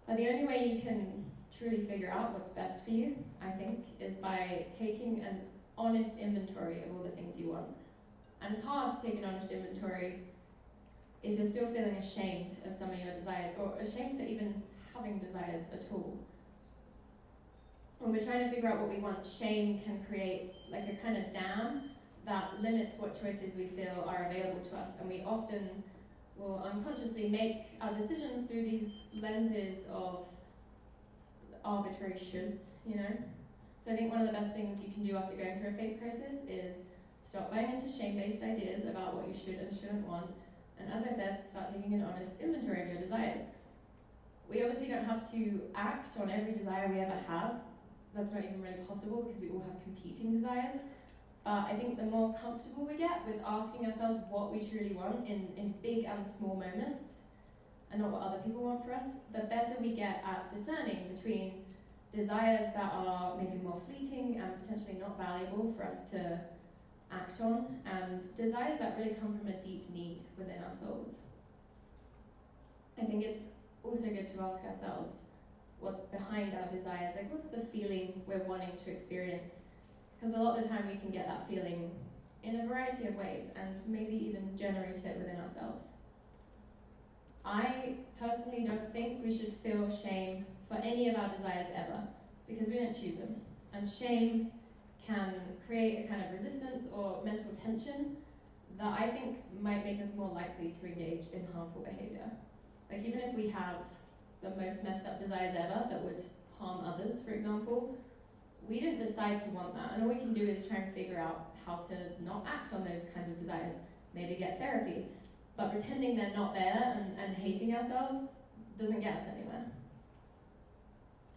Speaker 2: But the only way you can truly figure out what's best for you, I think, is by taking an honest inventory of all the things you want. And it's hard to take an honest inventory if you're still feeling ashamed of some of your desires, or ashamed for even having desires at all. When we're trying to figure out what we want, shame can create like a kind of dam that limits what choices we feel are available to us, and we often will unconsciously make our decisions through these lenses of arbitrary shoulds, So I think one of the best things you can do after going through a faith crisis is stop buying into shame-based ideas about what you should and shouldn't want, and as I said, start taking an honest inventory of your desires. We obviously don't have to act on every desire we ever have. That's not even really possible because we all have competing desires. But I think the more comfortable we get with asking ourselves what we truly want in big and small moments, and not what other people want for us, the better we get at discerning between desires that are maybe more fleeting and potentially not valuable for us to act on, and desires that really come from a deep need within our souls. I think it's also good to ask ourselves what's behind our desires, like what's the feeling we're wanting to experience? Because a lot of the time we can get that feeling in a variety of ways and maybe even generate it within ourselves. I personally don't think we should feel shame for any of our desires ever, because we didn't choose them. And shame can create a kind of resistance or mental tension that I think might make us more likely to engage in harmful behavior. Like even if we have the most messed up desires ever that would harm others, for example, we didn't decide to want that, and all we can do is try and figure out how to not act on those kinds of desires, maybe get therapy. But pretending they're not there and hating ourselves doesn't get us anywhere.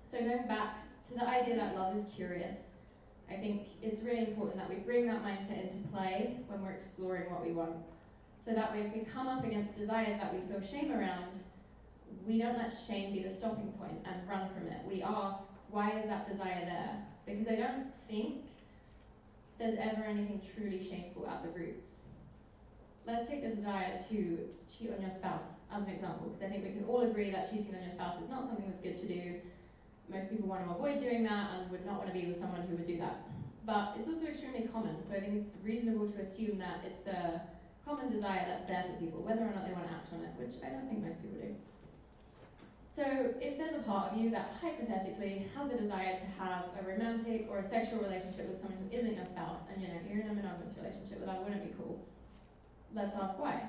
Speaker 2: So going back to the idea that love is curious, I think it's really important that we bring that mindset into play when we're exploring what we want. So that way if we come up against desires that we feel shame around, we don't let shame be the stopping point and run from it. We ask, why is that desire there? Because I don't think there's ever anything truly shameful at the roots. Let's take the desire to cheat on your spouse as an example, because I think we can all agree that cheating on your spouse is not something that's good to do. Most people want to avoid doing that and would not want to be with someone who would do that. But it's also extremely common, so I think it's reasonable to assume that it's a common desire that's there for people, whether or not they want to act on it, which I don't think most people do. So if there's a part of you that hypothetically has a desire to have a romantic or a sexual relationship with someone who isn't your spouse, and you're in a monogamous relationship, well, that wouldn't be cool. Let's ask why.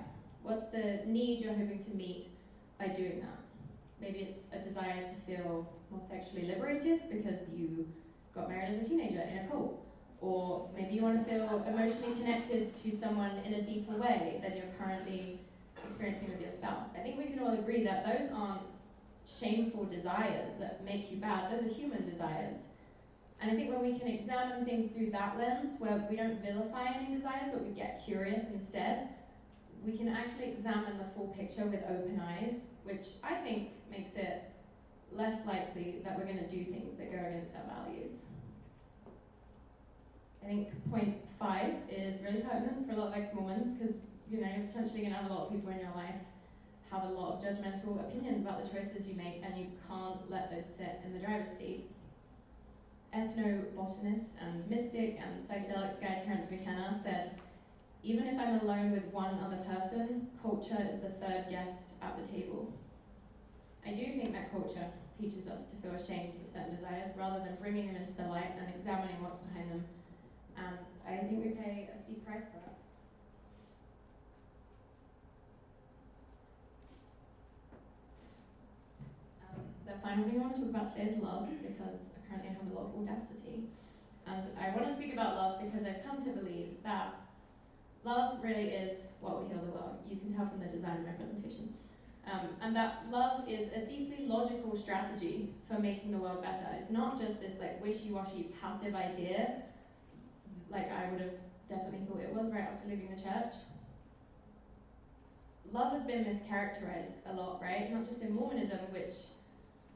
Speaker 2: What's the need you're hoping to meet by doing that? Maybe it's a desire to feel more sexually liberated because you got married as a teenager in a cult. Or maybe you want to feel emotionally connected to someone in a deeper way than you're currently experiencing with your spouse. I think we can all agree that those aren't shameful desires that make you bad. Those are human desires. And I think when we can examine things through that lens, where we don't vilify any desires, but we get curious instead, we can actually examine the full picture with open eyes, which I think makes it less likely that we're going to do things that go against our values. I think point 5 is really pertinent for a lot of ex-Mormons, because you're potentially going to have a lot of people in your life have a lot of judgmental opinions about the choices you make, and you can't let those sit in the driver's seat. Ethnobotanist and mystic and psychedelics guy Terence McKenna said, "Even if I'm alone with one other person, culture is the third guest at the table." I do think that culture teaches us to feel ashamed of certain desires rather than bringing them into the light and examining what's behind them. And I think we pay a steep price for that. The final thing I want to talk about today is love, because apparently I have a lot of audacity. And I want to speak about love because I've come to believe that love really is what will heal the world. You can tell from the design of my presentation. And that love is a deeply logical strategy for making the world better. It's not just this wishy-washy passive idea, like I would have definitely thought it was right after leaving the church. Love has been mischaracterized a lot, right? Not just in Mormonism, which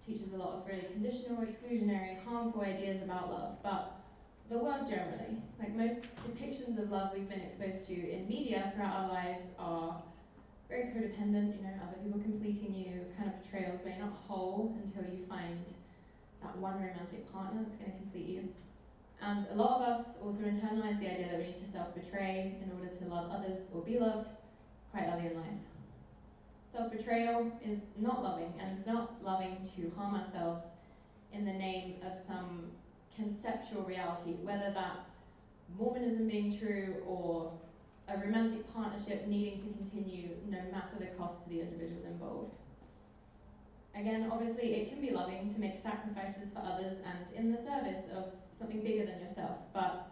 Speaker 2: teaches a lot of really conditional, exclusionary, harmful ideas about love, but the world generally. Like most depictions of love we've been exposed to in media throughout our lives are very codependent, other people completing you, kind of portrayals where you're not whole until you find that one romantic partner that's going to complete you. And a lot of us also internalize the idea that we need to self-betray in order to love others or be loved quite early in life. Self-betrayal is not loving, and it's not loving to harm ourselves in the name of some conceptual reality, whether that's Mormonism being true or a romantic partnership needing to continue no matter the cost to the individuals involved. Again, obviously it can be loving to make sacrifices for others and in the service of something bigger than yourself, but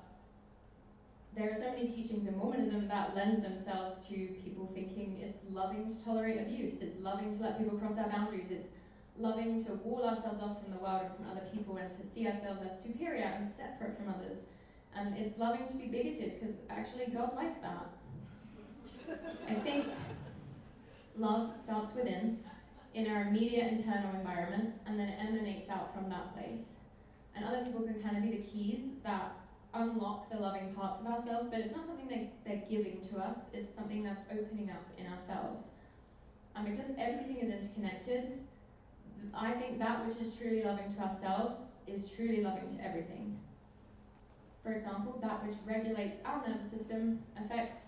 Speaker 2: there are so many teachings in Mormonism that lend themselves to people thinking it's loving to tolerate abuse, it's loving to let people cross our boundaries, it's loving to wall ourselves off from the world and from other people and to see ourselves as superior and separate from others. And it's loving to be bigoted, because actually God likes that. I think love starts within, in our immediate internal environment, and then it emanates out from that place. And other people can kind of be the keys that unlock the loving parts of ourselves, but it's not something they're giving to us, it's something that's opening up in ourselves. And because everything is interconnected, I think that which is truly loving to ourselves is truly loving to everything. For example, that which regulates our nervous system affects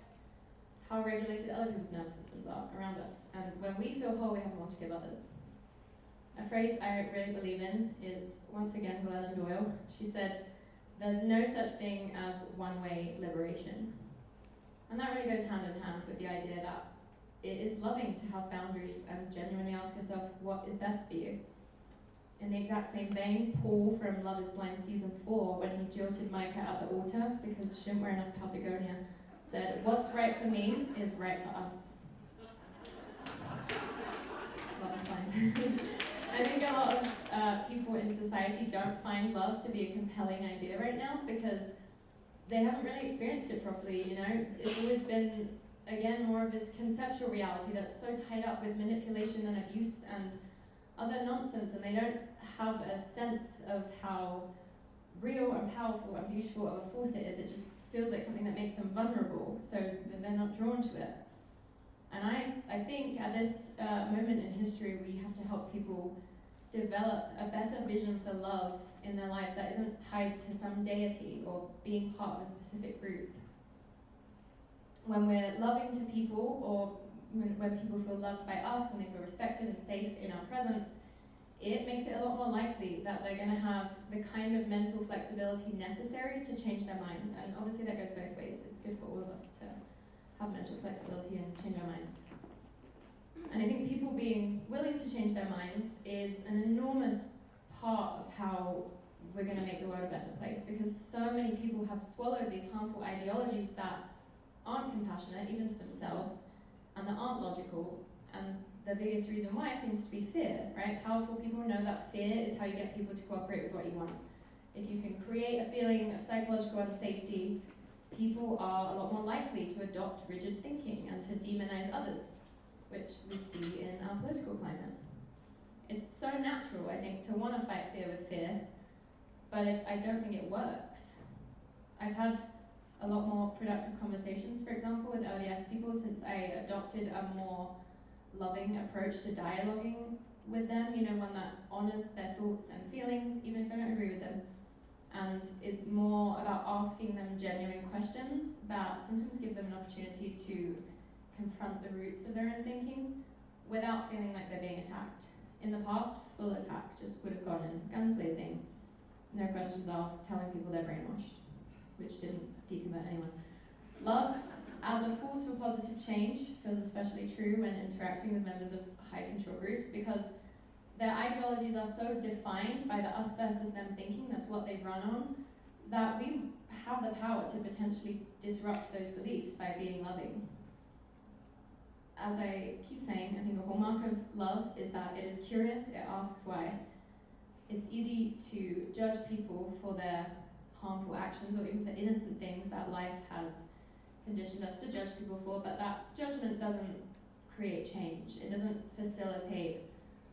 Speaker 2: how regulated other people's nervous systems are around us. And when we feel whole, we have more to give others. A phrase I really believe in is, once again, Glennon Doyle. She said, "There's no such thing as one-way liberation." And that really goes hand in hand with the idea that it is loving to have boundaries and genuinely ask yourself what is best for you. In the exact same vein, Paul from Love is Blind season 4, when he jilted Micah at the altar because she didn't wear enough Patagonia, said, "What's right for me is right for us." Well, that's fine. I think a lot of people in society don't find love to be a compelling idea right now because they haven't really experienced it properly, you know? It's always been, again, more of this conceptual reality that's so tied up with manipulation and abuse and other nonsense, and they don't have a sense of how real and powerful and beautiful of a force it is. It just feels like something that makes them vulnerable, so that they're not drawn to it. And I think at this moment in history, we have to help people develop a better vision for love in their lives that isn't tied to some deity or being part of a specific group. When we're loving to people, or when people feel loved by us, when they feel respected and safe in our presence, it makes it a lot more likely that they're going to have the kind of mental flexibility necessary to change their minds. And obviously that goes both ways. It's good for all of us to have mental flexibility and change our minds. And I think people being willing to change their minds is an enormous part of how we're going to make the world a better place, because so many people have swallowed these harmful ideologies that aren't compassionate, even to themselves, and that aren't logical. And the biggest reason why seems to be fear, right? Powerful people know that fear is how you get people to cooperate with what you want. If you can create a feeling of psychological unsafety, people are a lot more likely to adopt rigid thinking and to demonize others, which we see in our political climate. It's so natural, I think, to want to fight fear with fear, but I don't think it works. I've had a lot more productive conversations, for example, with LDS people since I adopted a more loving approach to dialoguing with them, you know, one that honors their thoughts and feelings, even if I don't agree with them, and is more about asking them genuine questions that sometimes give them an opportunity to confront the roots of their own thinking without feeling like they're being attacked. In the past, full attack just would have gone in, guns blazing, no questions asked, telling people they're brainwashed, which didn't deconvert anyone. Love as a force for positive change feels especially true when interacting with members of high control groups, because their ideologies are so defined by the us versus them thinking, that's what they run on, that we have the power to potentially disrupt those beliefs by being loving. As I keep saying, I think the hallmark of love is that it is curious, it asks why. It's easy to judge people for their harmful actions or even for innocent things that life has conditioned us to judge people for, but that judgment doesn't create change. It doesn't facilitate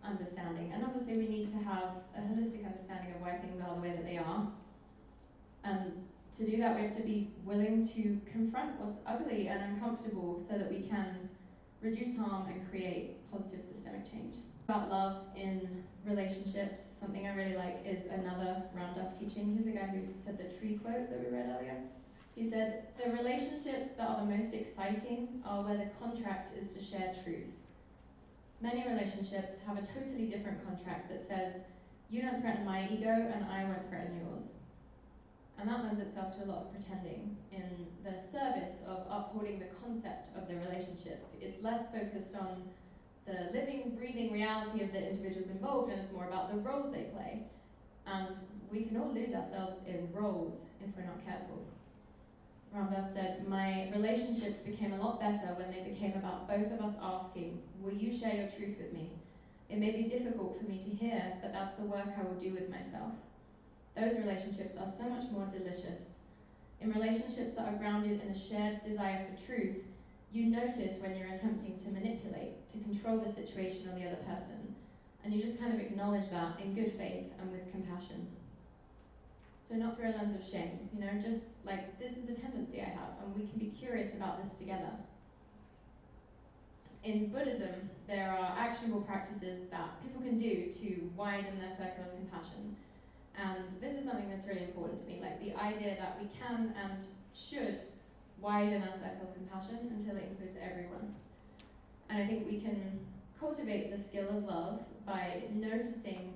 Speaker 2: understanding. And obviously we need to have a holistic understanding of why things are the way that they are. And to do that, we have to be willing to confront what's ugly and uncomfortable so that we can reduce harm and create positive systemic change. About love in relationships, something I really like is another Ram Dass teaching. He's the guy who said the tree quote that we read earlier. He said, "The relationships that are the most exciting are where the contract is to share truth. Many relationships have a totally different contract that says, you don't threaten my ego and I won't threaten yours." And that lends itself to a lot of pretending in the service of upholding the concept of the relationship. It's less focused on the living, breathing reality of the individuals involved, and it's more about the roles they play. And we can all lose ourselves in roles if we're not careful. Ram Dass said, "My relationships became a lot better when they became about both of us asking, will you share your truth with me? It may be difficult for me to hear, but that's the work I will do with myself. Those relationships are so much more delicious. In relationships that are grounded in a shared desire for truth, you notice when you're attempting to manipulate, to control the situation or the other person, and you just kind of acknowledge that in good faith and with compassion. So not through a lens of shame, you know, just like, this is a tendency I have, and we can be curious about this together." In Buddhism, there are actionable practices that people can do to widen their circle of compassion. And this is something that's really important to me, like the idea that we can and should widen our circle of compassion until it includes everyone. And I think we can cultivate the skill of love by noticing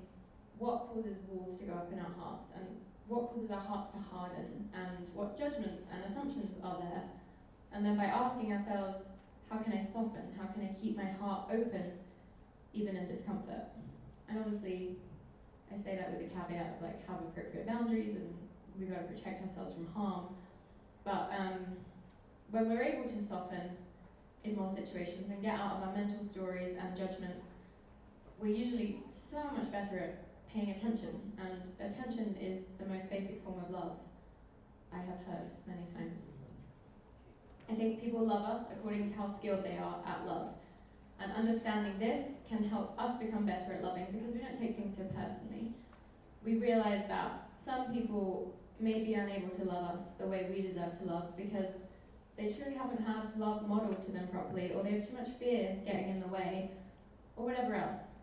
Speaker 2: what causes walls to go up in our hearts and what causes our hearts to harden and what judgments and assumptions are there, And then by asking ourselves, how can I soften? How can I keep my heart open, even in discomfort? And obviously, I say that with the caveat of like have appropriate boundaries and we've got to protect ourselves from harm. But when we're able to soften in more situations and get out of our mental stories and judgments, we're usually so much better at paying attention. And attention is the most basic form of love, I have heard many times. I think people love us according to how skilled they are at love. And understanding this can help us become better at loving because we don't take things so personally. We realize that some people may be unable to love us the way we deserve to love because they truly haven't had love modeled to them properly, or they have too much fear getting in the way, or whatever else.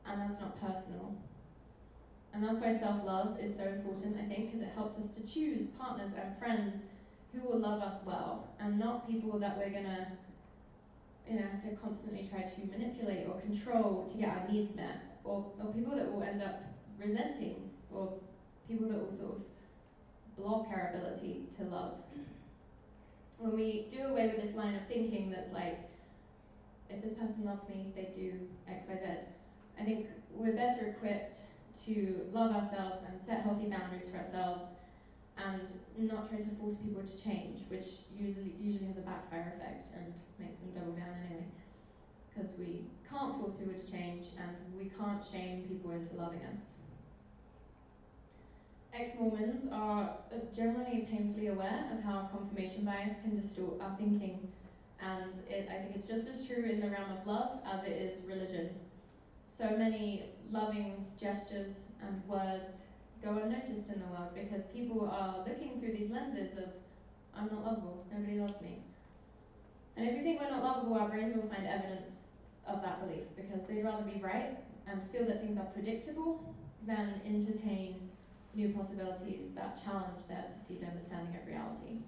Speaker 2: And that's not personal. And that's why self-love is so important, I think, because it helps us to choose partners and friends who will love us well, and not people that we're gonna have to constantly try to manipulate or control to get our needs met, or people that will end up resenting, or people that will sort of block our ability to love. When we do away with this line of thinking that's like, if this person loved me, they'd do X, Y, Z, I think we're better equipped to love ourselves and set healthy boundaries for ourselves and not try to force people to change, which usually has a backfire effect and makes them double down anyway. Because we can't force people to change and we can't shame people into loving us. Ex-Mormons are generally painfully aware of how confirmation bias can distort our thinking, and I think it's just as true in the realm of love as it is religion. So many loving gestures and words go unnoticed in the world because people are looking through these lenses of, I'm not lovable, nobody loves me. And if we think we're not lovable, our brains will find evidence of that belief because they'd rather be right and feel that things are predictable than entertain new possibilities that challenge their perceived understanding of reality.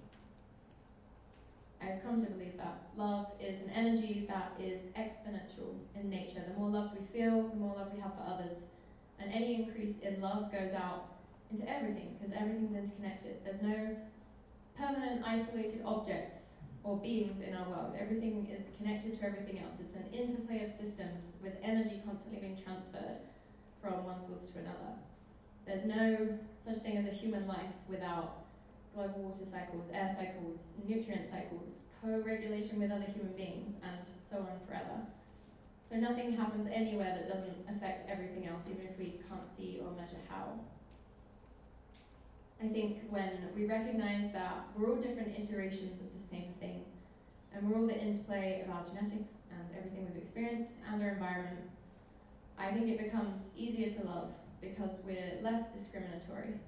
Speaker 2: I've come to believe that love is an energy that is exponential in nature. The more love we feel, the more love we have for others. And any increase in love goes out into everything, because everything's interconnected. There's no permanent isolated objects or beings in our world. Everything is connected to everything else. It's an interplay of systems with energy constantly being transferred from one source to another. There's no such thing as a human life without global water cycles, air cycles, nutrient cycles, co-regulation with other human beings, and so on forever. So nothing happens anywhere that doesn't affect everything else, even if we can't see or measure how. I think when we recognize that we're all different iterations of the same thing, and we're all the interplay of our genetics and everything we've experienced and our environment, I think it becomes easier to love because we're less discriminatory.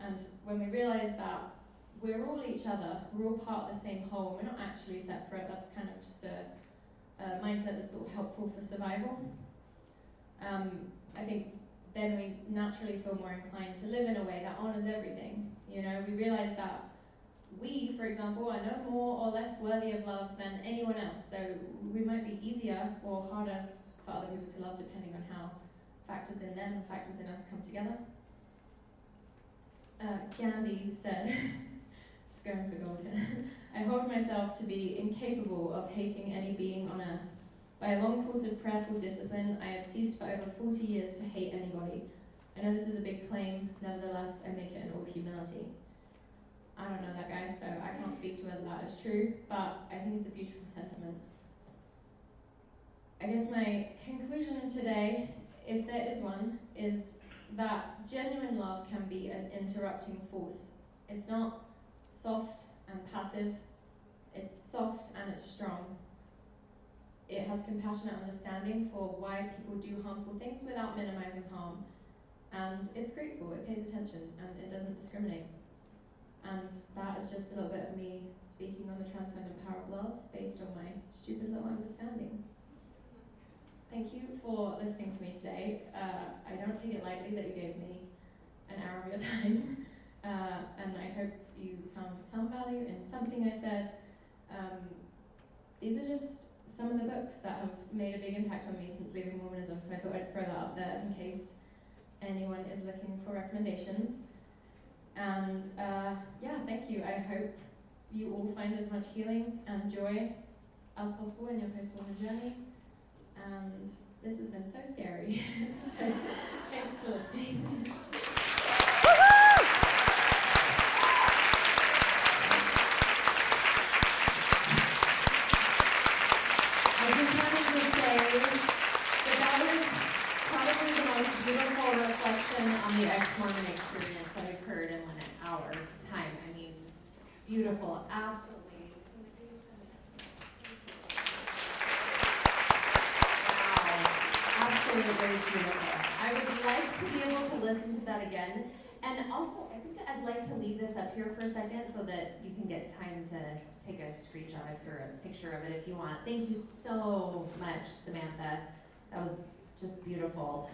Speaker 2: And when we realize that we're all each other, we're all part of the same whole, we're not actually separate, that's kind of just a mindset that's sort of helpful for survival. I think then we naturally feel more inclined to live in a way that honors everything. You know, we realize that we, for example, are no more or less worthy of love than anyone else, so we might be easier or harder for other people to love depending on how factors in them and factors in us come together. Gandhi said, just going for gold here, I hold myself to be incapable of hating any being on earth. By a long course of prayerful discipline, I have ceased for over 40 years to hate anybody. I know this is a big claim, nevertheless, I make it in all humility. I don't know that guy, so I can't speak to whether that is true, but I think it's a beautiful sentiment. I guess my conclusion today, if there is one, is that genuine love can be an interrupting force. It's not soft and passive, it's soft and it's strong. It has compassionate understanding for why people do harmful things without minimizing harm. And it's grateful, it pays attention, and it doesn't discriminate. And that is just a little bit of me speaking on the transcendent power of love based on my stupid little understanding. Thank you for listening to me today. I don't take it lightly that you gave me an hour of your time, and I hope you found some value in something I said. These are just some of the books that have made a big impact on me since leaving Mormonism, so I thought I'd throw that up there in case anyone is looking for recommendations. And yeah, thank you. I hope you all find as much healing and joy as possible in your post-mortem journey. And this has been so scary. So thanks for listening. I just wanted to say that was probably the most beautiful reflection on the ex-Mormon experience that occurred in 1 hour time. I mean, beautiful, absolutely. Wow, absolutely beautiful. I would like to be able to listen to that again. And also, I think I'd like to leave this up here for a second so that you can get time to take a screenshot or a picture of it if you want. Thank you so much, Samantha. That was just beautiful.